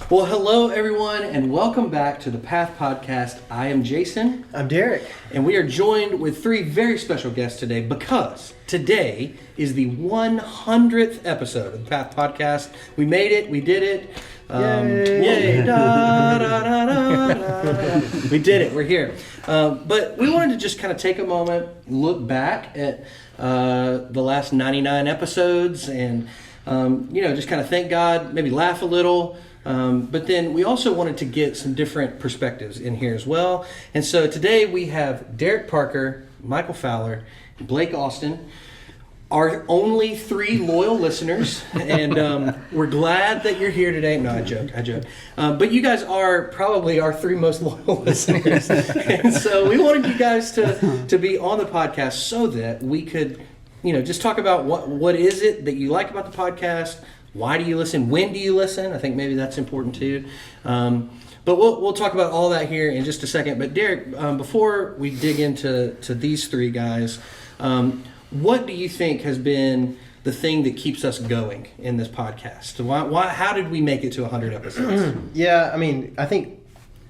Well, hello everyone, and welcome back to the Path Podcast. I am Jason. I'm Derrick. And we are joined with three very special guests today because today is the 100th episode of the Path Podcast. We made it. We did it. Yay. Da, da, da, da, da. We did it. We're here. But we wanted to just kind of take a moment, look back at the last 99 episodes and, just kind of thank God, maybe laugh a little. But then we also wanted to get some different perspectives in here as well. And so today we have Derrick Parker, Michael Fowler, and Blake Austin, our only three loyal listeners. And we're glad that you're here today. No, I joke. But you guys are probably our three most loyal listeners. And so we wanted you guys to be on the podcast so that we could, just talk about what is it that you like about the podcast. Why do you listen? When do you listen? I think maybe that's important too. But we'll talk about all that here in just a second. But Derrick, before we dig into these three guys, what do you think has been the thing that keeps us going in this podcast? How did we make it to 100 episodes? Yeah, I think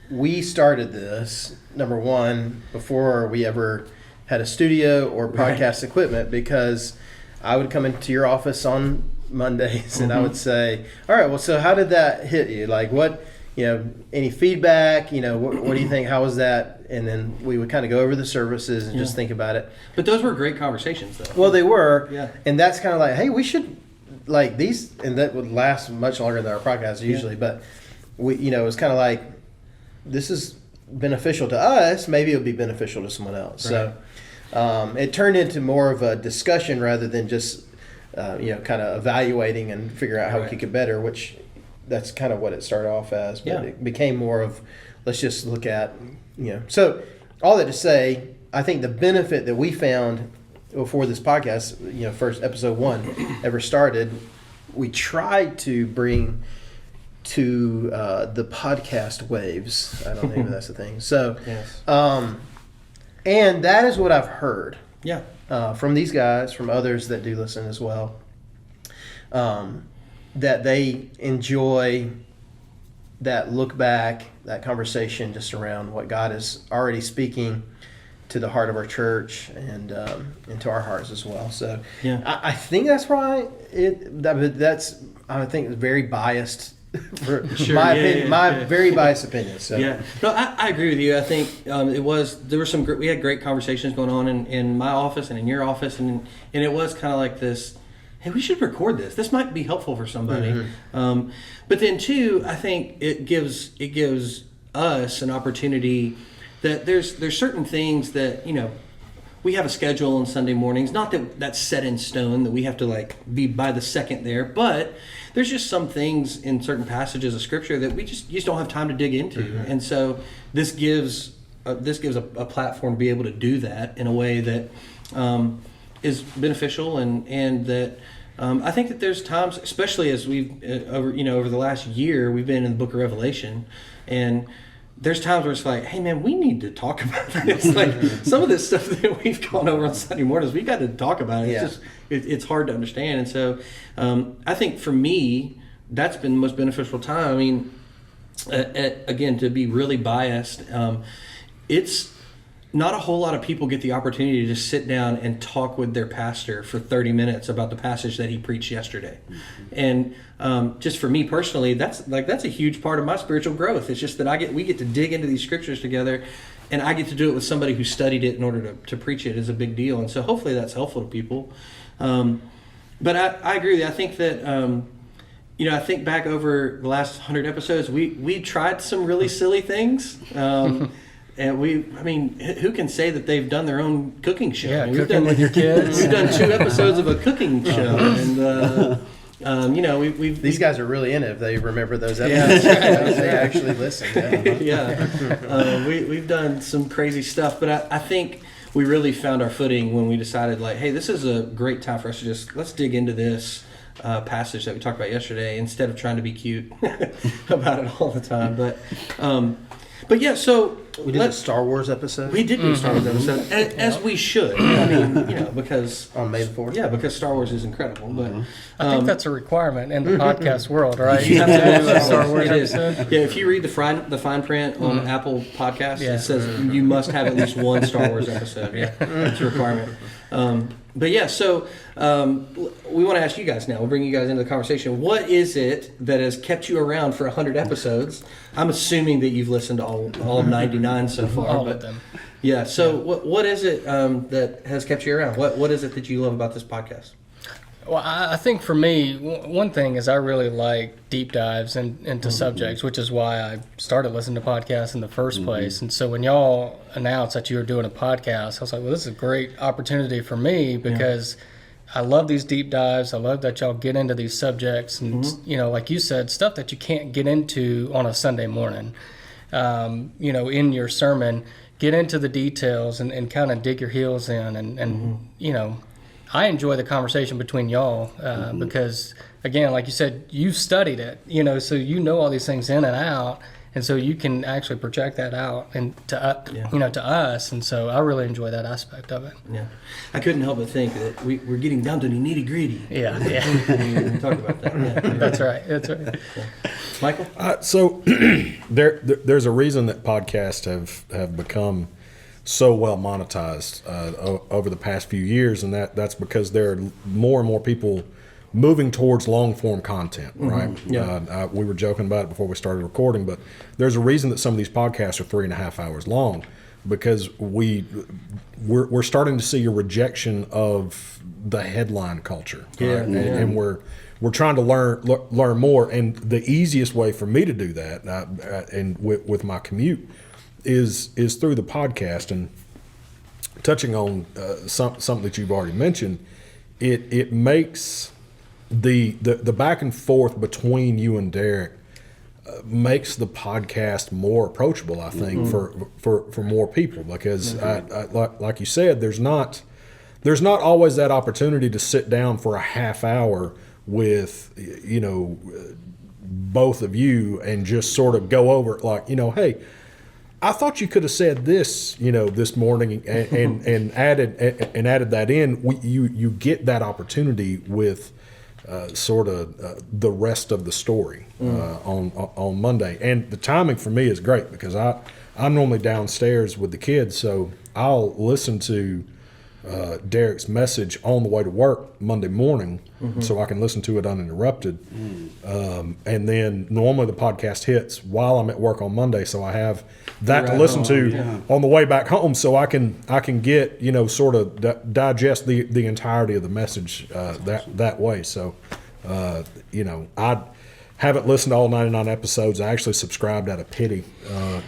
we started this, number one, before we ever had a studio or podcast equipment, because I would come into your office on Mondays and I would say, all right, well, so how did that hit you? Like what, any feedback, what do you think? How was that? And then we would kind of go over the services and just think about it. But those were great conversations though. Well, they were. Yeah. And that's kind of like, hey, we should like these, and that would last much longer than our podcast usually. But we, it was kind of like, this is beneficial to us. Maybe it would be beneficial to someone else. Right. So it turned into more of a discussion rather than just, kind of evaluating and figure out how we could get better, which that's kind of what it started off as. But it became more of, let's just look at, So all that to say, I think the benefit that we found before this podcast, first episode 1 ever started, we tried to bring to the podcast waves. I don't think that's the thing. So, yes. And that is what I've heard. Yeah. From these guys, from others that do listen as well, that they enjoy that look back, that conversation just around what God is already speaking to the heart of our church and into our hearts as well. So I think that's why I think it's very biased. For sure. My opinion, my very biased opinion. So no, I agree with you. I think we had great conversations going on in my office and in your office, and it was kind of like this. Hey, we should record this. This might be helpful for somebody. But then too, I think it gives us an opportunity that there's certain things that we have a schedule on Sunday mornings. Not that that's set in stone that we have to be by the second there, but there's just some things in certain passages of Scripture that we just don't have time to dig into, and so this gives a platform to be able to do that in a way that is beneficial, and that I think that there's times, especially as we've over the last year, we've been in the Book of Revelation, and there's times where it's like, hey man, we need to talk about this. Some of this stuff that we've gone over on Sunday mornings, we got to talk about it. It's just it's hard to understand, and so I think for me that's been the most beneficial time. Again, to be really biased, it's not a whole lot of people get the opportunity to just sit down and talk with their pastor for 30 minutes about the passage that he preached yesterday. And just for me personally, that's a huge part of my spiritual growth. It's just that we get to dig into these scriptures together, and I get to do it with somebody who studied it in order to preach it is a big deal. And so hopefully that's helpful to people. But I agree with you. I think that, I think back over the last 100 episodes, we tried some really silly things. And who can say that they've done their own cooking show? Yeah, cooking with your kids. We've done 2 episodes of a cooking show, and these guys are really in it if they remember those episodes. They actually listen. We've done some crazy stuff, but I think we really found our footing when we decided, hey, this is a great time for us to let's dig into this passage that we talked about yesterday instead of trying to be cute about it all the time. But yeah, so We did a Star Wars episode. We did do a Star Wars episode, as we should. I mean, because on May the 4th. Yeah, because Star Wars is incredible. But I think that's a requirement in the podcast world, right? You have to do a Star Wars episode. Yeah, if you read the fine print on Apple Podcasts, it says you must have at least one Star Wars episode. Yeah, it's a requirement. But yeah, so we want to ask you guys now. We'll bring you guys into the conversation. What is it that has kept you around for 100 episodes? I'm assuming that you've listened to all 99 so far. All of them. Yeah. So what is it that has kept you around? What is it that you love about this podcast? Well, I think for me, one thing is I really like deep dives into subjects, which is why I started listening to podcasts in the first place. And so when y'all announced that you were doing a podcast, I was like, well, this is a great opportunity for me because I love these deep dives. I love that y'all get into these subjects and, like you said, stuff that you can't get into on a Sunday morning, in your sermon. Get into the details and kind of dig your heels in and I enjoy the conversation between y'all because, again, like you said, you've studied it, so you know all these things in and out, and so you can actually project that out and to us, and so I really enjoy that aspect of it. Yeah, I couldn't help but think that we're getting down to the nitty gritty. Yeah. We talked about that. Yeah. That's right. Yeah. Michael, so there's a reason that podcasts have become so well monetized over the past few years, and that's because there are more and more people moving towards long form content, right? Yeah. We were joking about it before we started recording, but there's a reason that some of these podcasts are 3.5 hours long, because we're starting to see a rejection of the headline culture, right? And we're trying to learn more, and the easiest way for me to do that, and with my commute, is through the podcast. And touching on something that you've already mentioned, it makes the back and forth between you and Derrick makes the podcast more approachable, I think, for more people, because like you said, there's not always that opportunity to sit down for a half hour with both of you and just sort of go over it, like, hey, I thought you could have said this, this morning and added that in. You get that opportunity with sort of the rest of the story on Monday, and the timing for me is great because I'm normally downstairs with the kids, so I'll listen to Derrick's message on the way to work Monday morning, so I can listen to it uninterrupted. And then normally the podcast hits while I'm at work on Monday, so I have that to listen to on the way back home, so I can get sort of digest the entirety of the message that way. So I haven't listened to all 99 episodes. I actually subscribed out of pity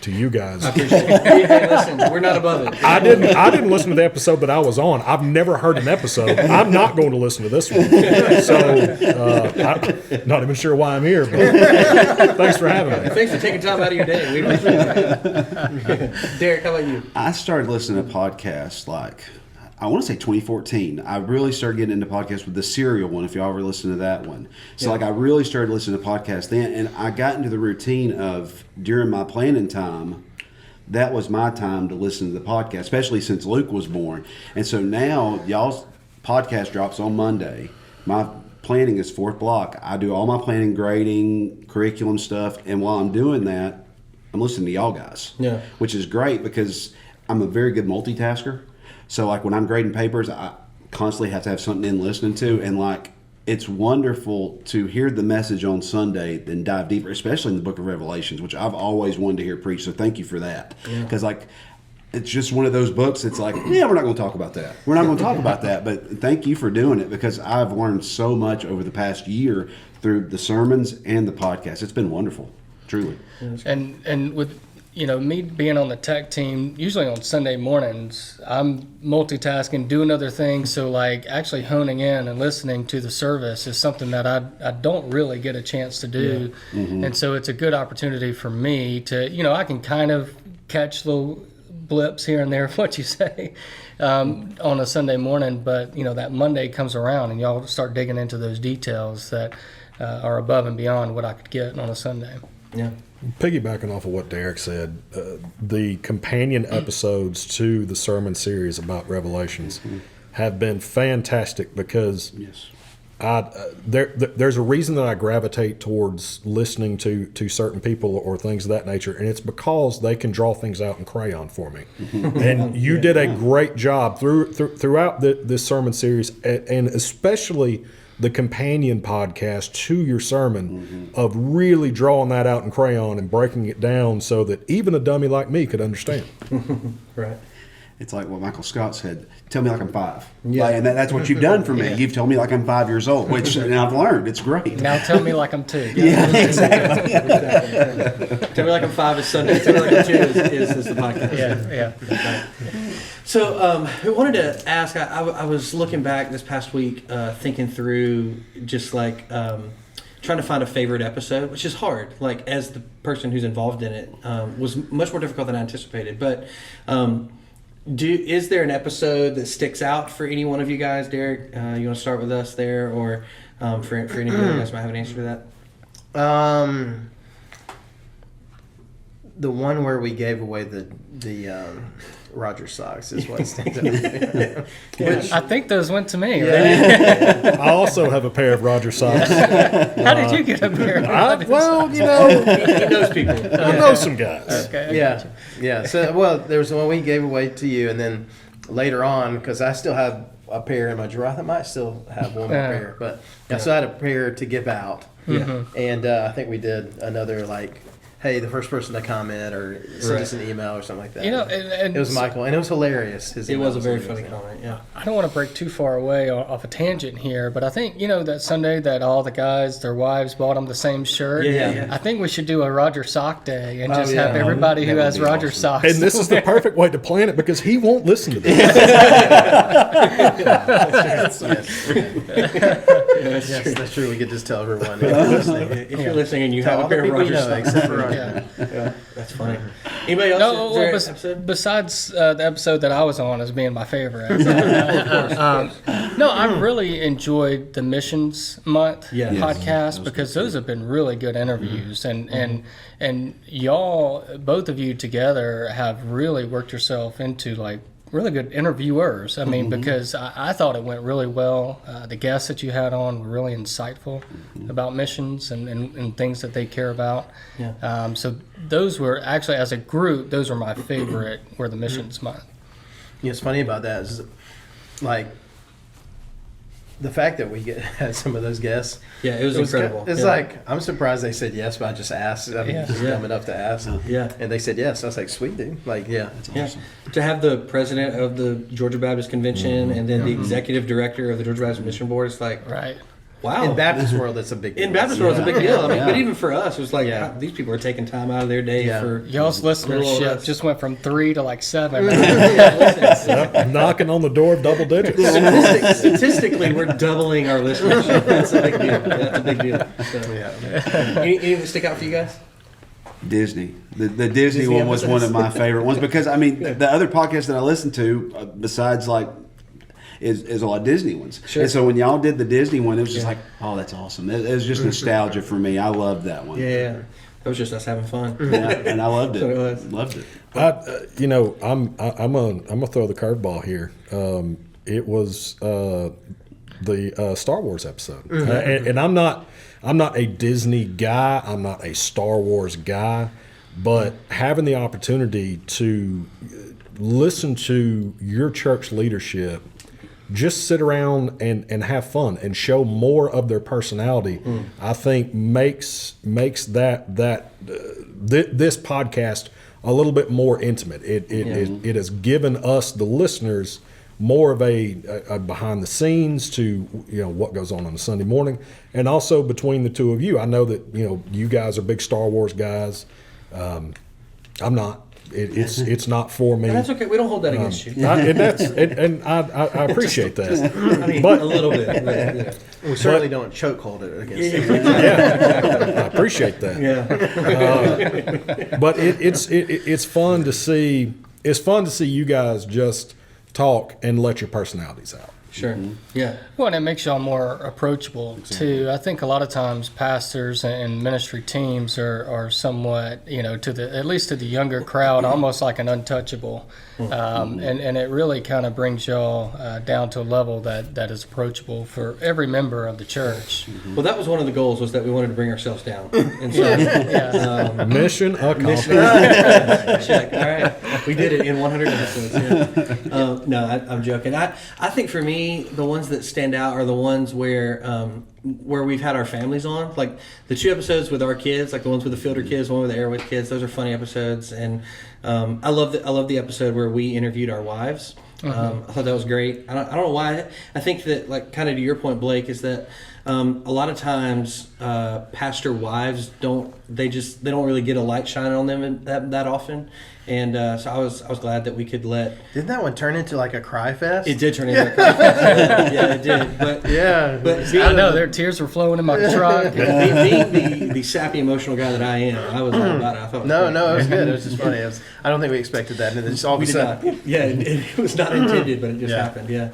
to you guys. I appreciate it. Hey, listen, we're not above it. I didn't listen to the episode that I was on. I've never heard an episode. I'm not going to listen to this one. So I'm not even sure why I'm here. But thanks for having me. Thanks for taking time out of your day. We appreciate it. Derrick, how about you? I started listening to podcasts I want to say 2014. I really started getting into podcasts with the Serial one, if y'all ever listened to that one. So I really started listening to podcasts then, and I got into the routine of, during my planning time, that was my time to listen to the podcast, especially since Luke was born. And so now y'all's podcast drops on Monday. My planning is fourth block. I do all my planning, grading, curriculum stuff, and while I'm doing that, I'm listening to y'all guys. Yeah. Which is great because I'm a very good multitasker. So when I'm grading papers, I constantly have to have something in listening to, and it's wonderful to hear the message on Sunday, then dive deeper, especially in the book of Revelations, which I've always wanted to hear preached. So thank you for that. Because it's just one of those books that's we're not going to talk about that. We're not going to talk about that. But thank you for doing it, because I've learned so much over the past year through the sermons and the podcast. It's been wonderful, truly. And with me being on the tech team, usually on Sunday mornings, I'm multitasking, doing other things. So actually honing in and listening to the service is something that I don't really get a chance to do. Yeah. And so it's a good opportunity for me to, I can kind of catch little blips here and there of what you say on a Sunday morning. But, that Monday comes around and y'all start digging into those details that are above and beyond what I could get on a Sunday. Yeah. Piggybacking off of what Derrick said, the companion episodes to the sermon series about Revelations have been fantastic because Yes. there's a reason that I gravitate towards listening to certain people or things of that nature, and it's because they can draw things out in crayon for me. And you did a great job throughout this sermon series, and especially the companion podcast to your sermon of really drawing that out in crayon and breaking it down so that even a dummy like me could understand. Right. It's like what Michael Scott said, tell me like I'm 5. Yeah. Like, and that's what you've done for me. You've told me like I'm 5 years old, which and I've learned. It's great. Now tell me like I'm 2. Yeah, exactly. Tell me like I'm 5 is Sunday. Tell me like I'm 2 is the podcast. Yeah. So I wanted to ask, I was looking back this past week, thinking through just like trying to find a favorite episode, which is hard. Like as the person who's involved in it, was much more difficult than I anticipated. But is there an episode that sticks out for any one of you guys? Derrick, you want to start with us there, or for any of you guys might have an answer to that? The one where we gave away the Roger socks is what stands out. Which, I think those went to me. yeah. Right? I also have a pair of Roger socks. How did you get a pair? Well, you know, He knows people. I know some guys. Okay. I Yeah, got you. yeah. So, well, there was the one we gave away to you, and then later on, because I still have a pair in my drawer, I might still have one more pair, but I still had a pair to give out. Yeah. And I think we did another like, hey, the first person to comment or send us an email or something like that. You know, and it was Michael, and it was hilarious. His It email was a very hilarious. funny comment. Yeah. I don't want to break too far away off a tangent here, but I think, you know, that Sunday that all the guys, their wives bought them the same shirt. Yeah. I think we should do a Roger sock day and just yeah. have everybody who That would has be Roger awesome. socks. And this is the perfect way to plan it because he won't listen to this. Yes, That's yes, that's true. We could just tell everyone. If you're listening. If you're listening and you Tell have a all the pair of people you Rogers know, socks. except for Roger. Yeah. That's funny. Anybody else? No, Is there well, an episode? besides the episode that I was on as being my favorite. No, I really enjoyed the Missions Month Yeah. Yes. podcast because those have been really good interviews, and y'all, both of you together, have really worked yourself into like really good interviewers. I mean, because I thought it went really well. The guests that you had on were really insightful about missions and things that they care about. Yeah. So those were actually, as a group, those were my favorite. Were the Missions Month. You know, what's funny about that is, like, the fact that we had some of those guests. Yeah, it was incredible. It's Yeah. like, I'm surprised they said yes, but I just asked. I'm just Yeah. dumb enough to ask. Yeah. And they said yes. I was like, sweet, dude. Like, yeah. Yeah. To have the president of the Georgia Baptist Convention and then the executive director of the Georgia Baptist Mission Board, it's like, Right. wow. In Baptist world, that's a big deal. In Baptist world, it's a big deal. I mean, but even for us, it was like, Yeah. wow, these people are taking time out of their day Yeah. for Y'all's little old listenership us. just went from 3 to like 7. Yep, knocking on the door of double digits. Statistically, we're doubling our listenership. That's a big deal. That's a big deal. So, Yeah. anything stick out for you guys? Disney. The Disney one was one of my favorite ones because, I mean, the other podcasts that I listen to, besides like, is a lot of Disney ones. Sure. And so when y'all did the Disney one, it was just like, oh, that's awesome. It was just nostalgia for me. I loved that one. Yeah. That was just us having fun. Yeah, and I loved it. So it was. Loved it. I'm gonna throw the curveball here. It was the Star Wars episode, and I'm not a Disney guy. I'm not a Star Wars guy, but having the opportunity to listen to your church leadership just sit around and have fun and show more of their personality, I think makes this podcast a little bit more intimate. It has given us, the listeners, more of a behind the scenes to what goes on a Sunday morning, and also between the two of you. I know that you guys are big Star Wars guys. I'm not. It's not for me. That's okay. We don't hold that against you. I appreciate that. I mean, But- a little bit. But, yeah. We certainly don't chokehold it against it. Yeah, I appreciate that. Yeah. But it's fun to see. It's fun to see you guys just talk and let your personalities out. Sure. Yeah. Well, and it makes y'all more approachable too. I think a lot of times pastors and ministry teams are somewhat, to the at least to the younger crowd, almost like an untouchable, and it really kind of brings y'all down to a level that is approachable for every member of the church. Well, that was one of the goals, was that we wanted to bring ourselves down, and so Mission accomplished. check. All right, we did it in 100 episodes. Yeah. No, I'm joking. I think for me, the ones that stand out are the ones where we've had our families on, like the 2 episodes with our kids, like the ones with the Fielder kids, one with the Airwood kids. Those are funny episodes, and I love the episode where we interviewed our wives. I thought that was great. I don't know why. I think that, like, kind of to your point, Blake, is that a lot of times pastor wives don't really get a light shining on them that often. And so I was glad that we could let. Didn't that one turn into like a cry fest? It did turn into a cry fest. Yeah, it did. But yeah, but I know their tears were flowing in my truck. being the sappy, emotional guy that I am, I was all about it. I thought it was good. It was just funny. I don't think we expected that, and then just all of a sudden, it was not intended, but it just happened. Yeah,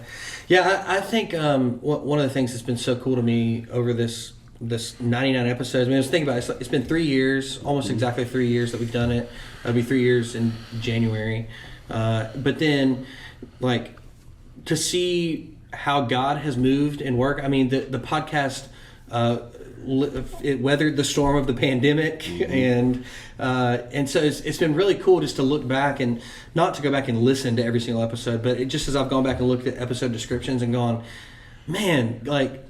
yeah. I think one of the things that's been so cool to me over this 99 episodes. I mean, I was thinking about it. It's been 3 years, almost exactly 3 years that we've done it. It'll be 3 years in January. But then, like, to see how God has moved and worked. I mean, the podcast, it weathered the storm of the pandemic, and so it's been really cool just to look back, and not to go back and listen to every single episode, but just as I've gone back and looked at episode descriptions and gone, man, like,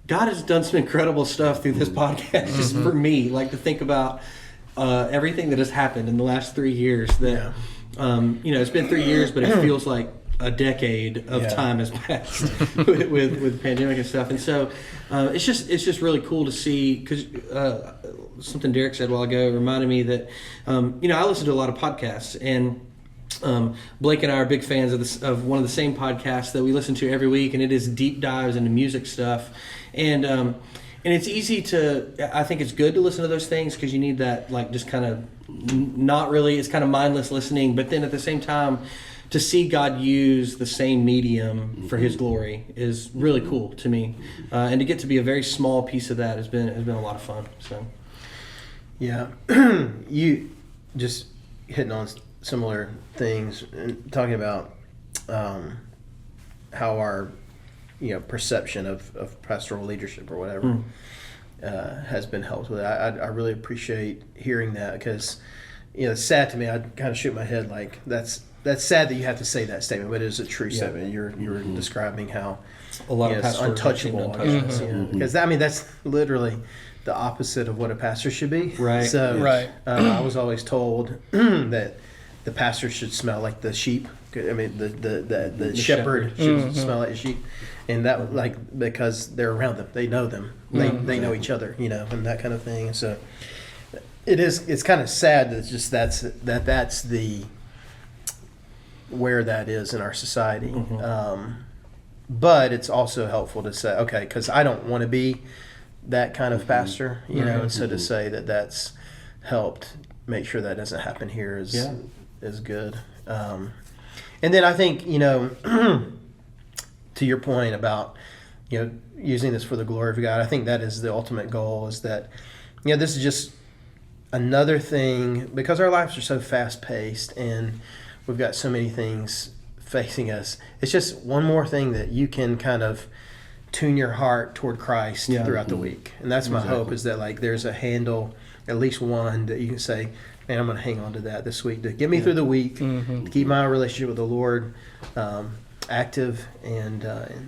God has done some incredible stuff through this podcast, just for me, like, to think about everything that has happened in the last 3 years. That it's been 3 years, but it feels like a decade of time has passed with the pandemic and stuff. And so it's just really cool to see, because something Derrick said a while ago reminded me that I listen to a lot of podcasts, and Blake and I are big fans of one of the same podcasts that we listen to every week, and it is deep dives into music stuff. And it's easy I think it's good to listen to those things, because you need that, like, just kind of not really, it's kind of mindless listening, but then at the same time, to see God use the same medium for His glory is really cool to me, and to get to be a very small piece of that has been a lot of fun. So, yeah, you just hitting on similar things and talking about how our perception of pastoral leadership or whatever has been helped with. I really appreciate hearing that, because it's sad to me. I kind of shoot my head like that's sad that you have to say that statement, but it is a true statement. You're describing how a lot of it's untouchable, because that's literally the opposite of what a pastor should be. Right. So I was always told that the pastor should smell like the sheep. I mean, the shepherd should smell like a sheep, and that, like, because they're around them, they know them, they know each other, and that kind of thing. So it's kind of sad that that's the where that is in our society. But it's also helpful to say, okay, because I don't want to be that kind of pastor, and so to say that that's helped make sure that doesn't happen here is good. And then I think, to your point about, using this for the glory of God, I think that is the ultimate goal, is that, this is just another thing, because our lives are so fast paced and we've got so many things facing us. It's just one more thing that you can kind of tune your heart toward Christ throughout the week. And that's my hope, is that, like, there's a handle, at least one, that you can say, man, I'm going to hang on to that this week to get me through the week, to keep my relationship with the Lord active and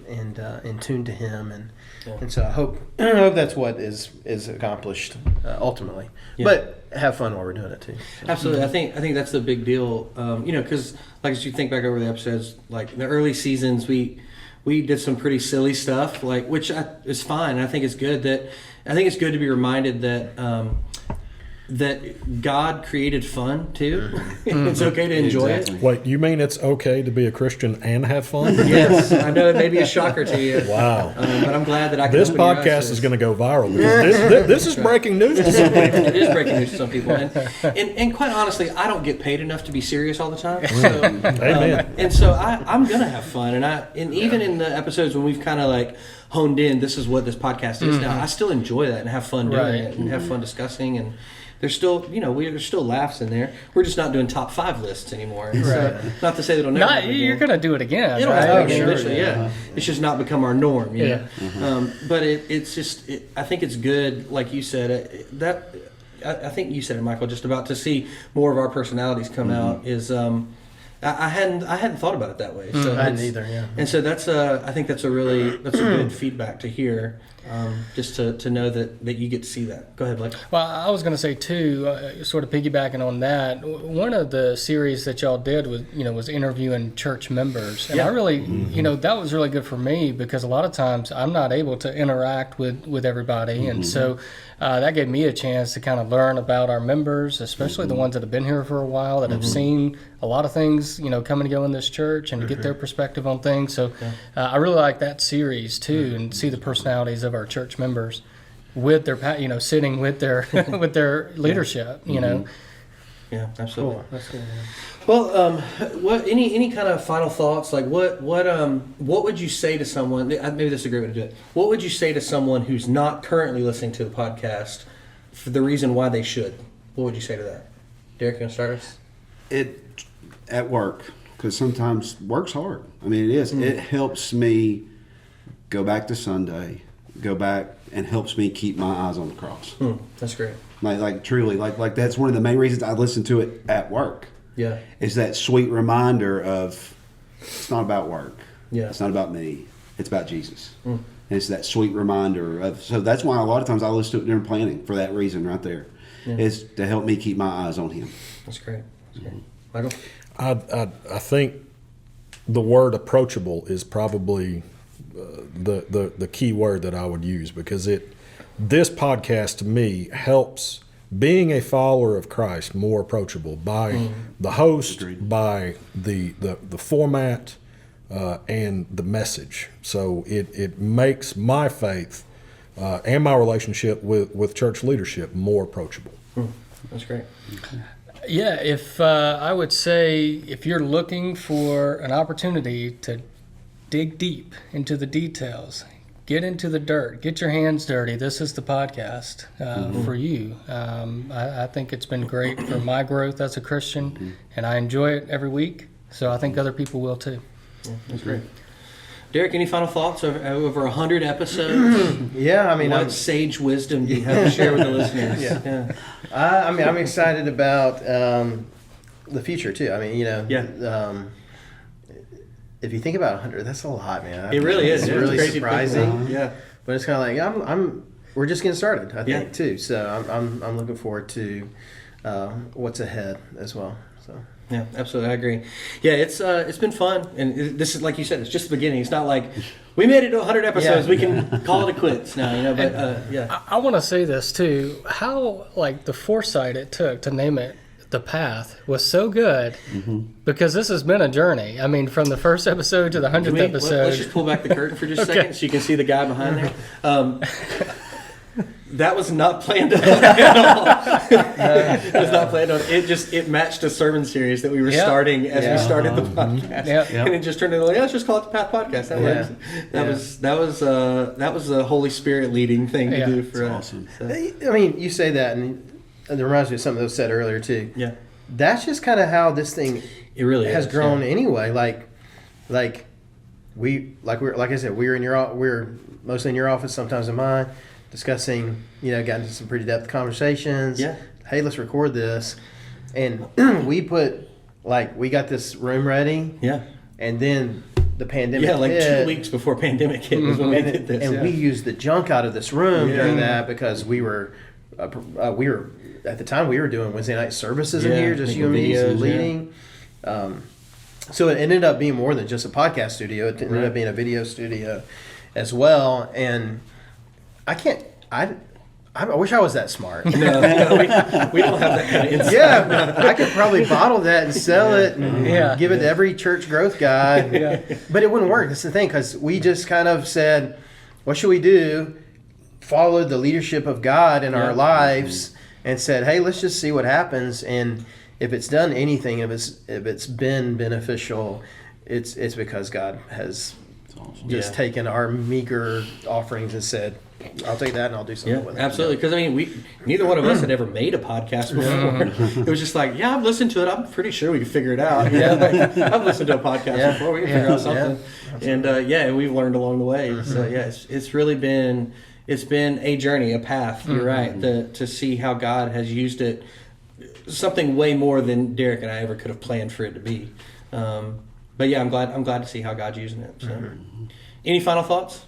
in tune to Him, and so I hope that's what is accomplished ultimately. Yeah. But have fun while we're doing it too. So. Absolutely, I think that's the big deal. Because, like, as you think back over the episodes, like in the early seasons, we did some pretty silly stuff, like, which is fine. I think it's good to be reminded that that God created fun too. It's okay to enjoy Exactly. it. Wait, you mean it's okay to be a Christian and have fun? Yes, I know it may be a shocker to you. Wow. But I'm glad that I can. This open your eyes to podcast this. is going to go viral because this is breaking news to some people. It is breaking news to some people, and quite honestly, I don't get paid enough to be serious all the time. So, Amen. and so I'm gonna have fun, and even in the episodes when we've kind of like honed in, this is what this podcast is now. I still enjoy that and have fun doing Right. it and have fun discussing and. There's still, there's still laughs in there. We're just not doing top 5 lists anymore. So, not to say that'll never happen You're again. going to do it again. It'll right? happen I mean, eventually, yeah. It's just not become our norm, you Yeah. know. But it's just, I think it's good, like you said, I think you said it, Michael, just about to see more of our personalities come out is, I hadn't thought about it that way. So I hadn't either, yeah. And so I think that's a good feedback to hear, just to know that you get to see that. Go ahead, Blake. Well, I was going to say too, sort of piggybacking on that. One of the series that y'all did was interviewing church members, and Yeah. I really, that was really good for me because a lot of times I'm not able to interact with everybody, and so that gave me a chance to kind of learn about our members, especially the ones that have been here for a while, that have seen a lot of things, come and go in this church, and to get their perspective on things. So I really like that series too, and see the personalities of our church members with their, sitting with their with their leadership. Yeah, absolutely. Cool. That's cool. Well, what any kind of final thoughts? Like what would you say to someone? Maybe this is a great way to do it. What would you say to someone who's not currently listening to the podcast for the reason why they should? What would you say to that? Derrick, you want to start us? It at work, because sometimes work's hard. I mean, it is. It helps me go back to Sunday, go back, and helps me keep my eyes on the cross. That's great. Like truly, like that's one of the main reasons I listen to it at work. Yeah. Is that sweet reminder of it's not about work. Yeah. It's not about me. It's about Jesus. And it's that sweet reminder of. So that's why a lot of times I listen to it during planning for that reason right there, is to help me keep my eyes on Him. That's great. Michael? I think the word approachable is probably the key word that I would use because this podcast to me helps being a follower of Christ more approachable by the host, by the format, and the message. So it makes my faith and my relationship with church leadership more approachable. That's great. Yeah, if I would say if you're looking for an opportunity to dig deep into the details, get into the dirt, get your hands dirty, this is the podcast for you. I think it's been great for my growth as a Christian, and I enjoy it every week, so I think other people will too. That's great. Derrick, any final thoughts over 100 episodes? Yeah, I mean, What sage wisdom do you have to share with the listeners? Yeah. I mean, I'm excited about the future too. I mean, if you think about 100, that's a lot, man. It really is. It's Yeah, really it's crazy to think surprising. about. Yeah. But it's kind of like we're just getting started, I think, Yeah. too. So I'm looking forward to what's ahead as well. So. Yeah, absolutely. I agree. Yeah, it's been fun, and this is like you said, it's just the beginning. It's not like we made it to 100 episodes. Yeah. We can call it a quits now, But yeah, I want to say this too, how the foresight it took to name it The Path was so good because this has been a journey. I mean, from the first episode to the 100th episode. Let's just pull back the curtain for just a second so you can see the guy behind there. That was not planned at all. It was not planned on. It matched a sermon series that we were starting as we started the podcast, and it just turned into let's just call it the Path Podcast. That works. That was a Holy Spirit leading thing to do for us. Awesome. So, I mean, you say that, and it reminds me of something that was said earlier too. yeah, That's just kind of how this thing it really has is, grown yeah. anyway. Like I said, we're mostly in your office, sometimes in mine, discussing. Got into some pretty depth conversations. Yeah. Hey, let's record this, and we got this room ready. Yeah. And then the pandemic. Yeah, like hit, 2 weeks before pandemic hit was when we did this. and yeah. we used the junk out of this room Yeah. during that because we were at the time we were doing Wednesday night services in Yeah, here, just making you and me videos, leading. So it ended up being more than just a podcast studio. It ended up being a video studio as well. And I I wish I was that smart. No, we don't have that kind of insight. Yeah, I could probably bottle that and sell it and give it to every church growth guy. But it wouldn't work. That's the thing, because we just kind of said, what should we do? Followed the leadership of God in our lives and said, hey, let's just see what happens. And if it's done anything, if it's been beneficial, it's because God has just taken our meager offerings and said, I'll take that and I'll do something with it. Absolutely. Because I mean, neither one of us had ever made a podcast before. It was just like, I've listened to it. I'm pretty sure we can figure it out. I've listened to a podcast before. We can figure out something. And we've learned along the way. So it's really been a journey, a path. You're right. To see how God has used it, something way more than Derrick and I ever could have planned for it to be. But yeah, I'm glad to see how God's using it. So, any final thoughts?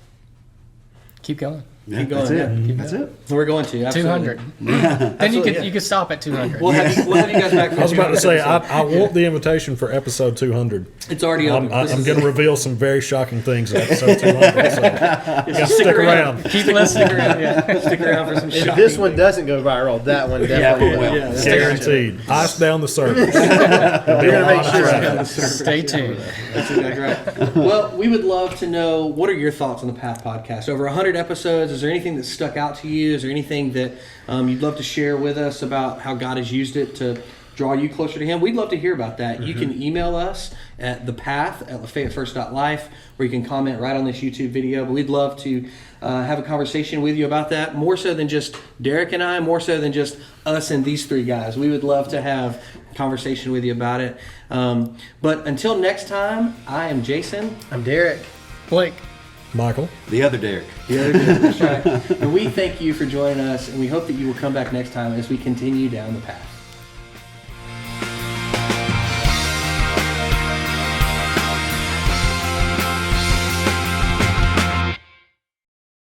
Keep going. Yeah, Keep going. That's it. We're going to 200. Then you could stop at 200. We'll have you guys back. For I was about to 200 say, episodes. I want the invitation for episode 200. It's already open. I'm going to reveal some very shocking things in episode 200. So gotta stick around. Keep listening. Stick around for some If shocking this one things. doesn't go viral, that one definitely will. Yeah, that's Guaranteed. Ice down the surface. We're going to make sure. Stay tuned. That's exactly right. Well, we would love to know, what are your thoughts on the Path podcast? Over 100 episodes, is there anything that stuck out to you? Is there anything that you'd love to share with us about how God has used it to draw you closer to Him? We'd love to hear about that. You can email us at thepath@lafayettefirst.life, or you can comment right on this YouTube video. But we'd love to have a conversation with you about that, more so than just Derrick and I, more so than just us and these three guys. We would love to have a conversation with you about it. But until next time, I am Jason. I'm Derrick. Blake. The other Derrick. The other Derrick, that's right. And we thank you for joining us, and we hope that you will come back next time as we continue down the path.